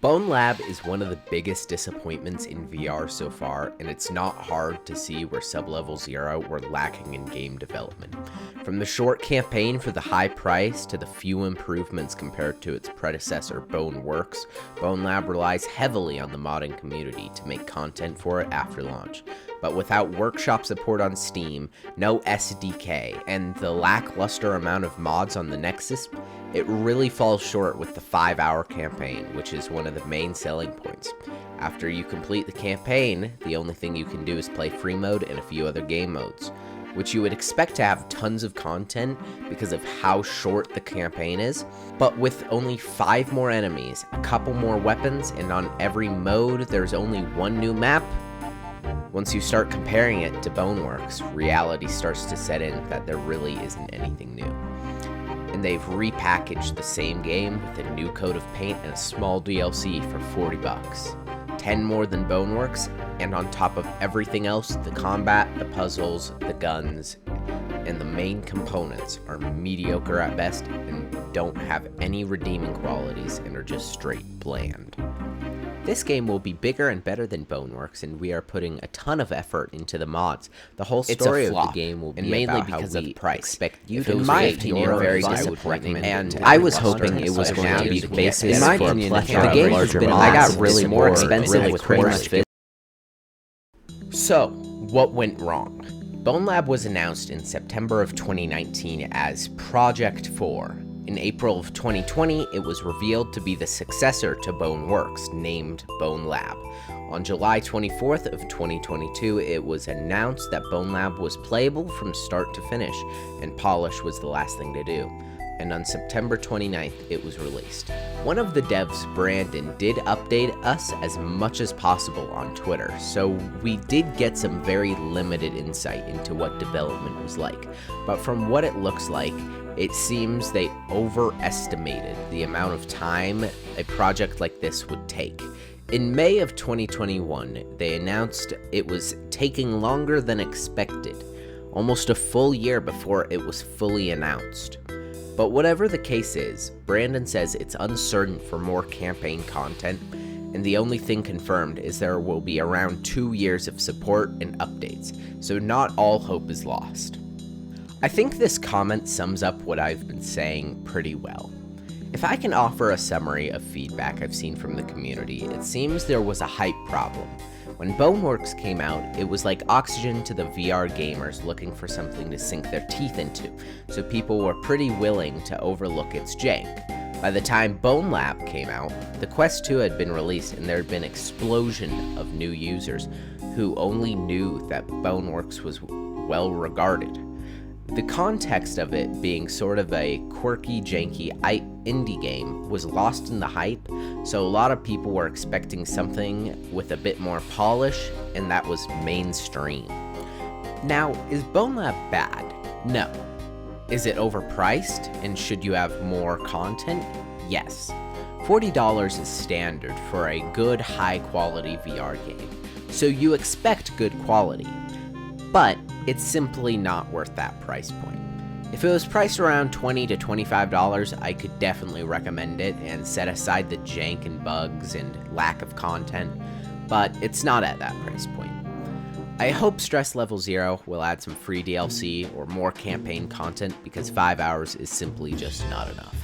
Bonelab is one of the biggest disappointments in VR so far, and it's not hard to see where Sublevel Zero were lacking in game development. From the short campaign for the high price to the few improvements compared to its predecessor Boneworks, Bonelab relies heavily on the modding community to make content for it after launch. But without workshop support on Steam, no SDK, and the lackluster amount of mods on the Nexus, it really falls short with the 5-hour campaign, which is one of the main selling points. After you complete the campaign, the only thing you can do is play free mode and a few other game modes, which you would expect to have tons of content because of how short the campaign is, but with only 5 more enemies, a couple more weapons, and on every mode there's only one new map. Once you start comparing it to Boneworks, reality starts to set in that there really isn't anything new. And they've repackaged the same game with a new coat of paint and a small DLC for $40. 10 more than Boneworks, and on top of everything else, the combat, the puzzles, the guns, and the main components are mediocre at best and don't have any redeeming qualities and are just straight bland. This game will be bigger and better than Boneworks, and we are putting a ton of effort into the mods. The whole story of the game will be mainly about because how we expect you to create your very disappointment. And I was hoping it was going to be the basis for a plethora of larger mods. I got really more expensive with pretty much. So, what went wrong? Bonelab was announced in September of 2019 as Project 4. In April of 2020, it was revealed to be the successor to Boneworks, named Bonelab. On July 24th of 2022, it was announced that Bonelab was playable from start to finish, and polish was the last thing to do. And on September 29th, it was released. One of the devs, Brandon, did update us as much as possible on Twitter, so we did get some very limited insight into what development was like. But from what it looks like, it seems they overestimated the amount of time a project like this would take. In May of 2021, they announced it was taking longer than expected, almost a full year before it was fully announced. But whatever the case is, Brandon says it's uncertain for more campaign content, and the only thing confirmed is there will be around 2 years of support and updates, so not all hope is lost. I think this comment sums up what I've been saying pretty well. If I can offer a summary of feedback I've seen from the community, it seems there was a hype problem. When Boneworks came out, it was like oxygen to the VR gamers looking for something to sink their teeth into, so people were pretty willing to overlook its jank. By the time Bonelab came out, the Quest 2 had been released and there had been an explosion of new users who only knew that Boneworks was well regarded. The context of it being sort of a quirky, janky indie game was lost in the hype, so a lot of people were expecting something with a bit more polish, and that was mainstream. Now, is Bonelab bad? No. Is it overpriced, and should you have more content? Yes. $40 is standard for a good, high-quality VR game, so you expect good quality. But it's simply not worth that price point. If it was priced around $20 to $25, I could definitely recommend it and set aside the jank and bugs and lack of content, but it's not at that price point. I hope Stress Level Zero will add some free DLC or more campaign content because 5 hours is simply just not enough.